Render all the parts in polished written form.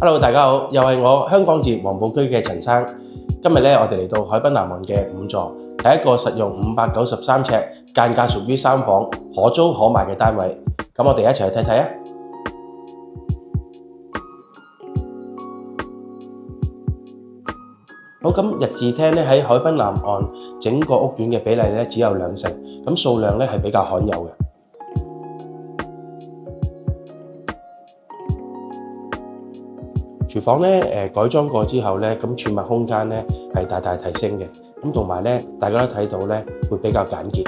Hello，大家好，又係我香港節黃埔區嘅陳生。今日咧，我哋嚟到海濱南岸嘅5座，係一個實用593尺、間隔屬於3房、可租可賣嘅單位。咁我哋一齊去睇睇啊！好，咁日治廳咧喺海濱南岸整個屋苑嘅比例咧只有2成，咁數量咧係比較罕有嘅。廚房咧改裝過之後咧，咁儲物空間咧係大大提升嘅，咁同埋咧大家都睇到咧會比較簡潔。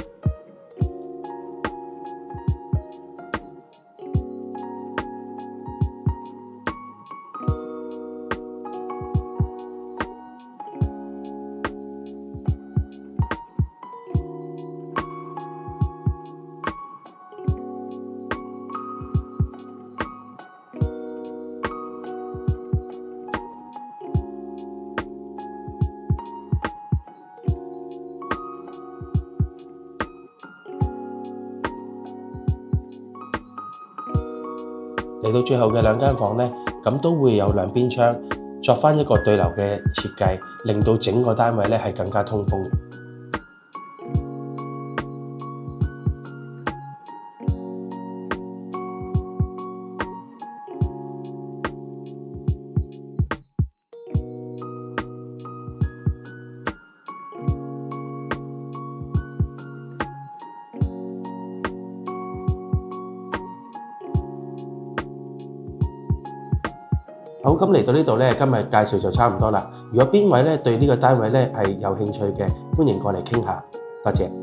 嚟到最後嘅2間房咧，咁都會有2邊窗，作返一個對流嘅設計，令到整個單位咧係更加通風嘅。好，咁嚟到呢度咧，今日介紹就差唔多啦。如果邊位咧對呢個單位咧係有興趣嘅，歡迎過嚟傾下。多謝。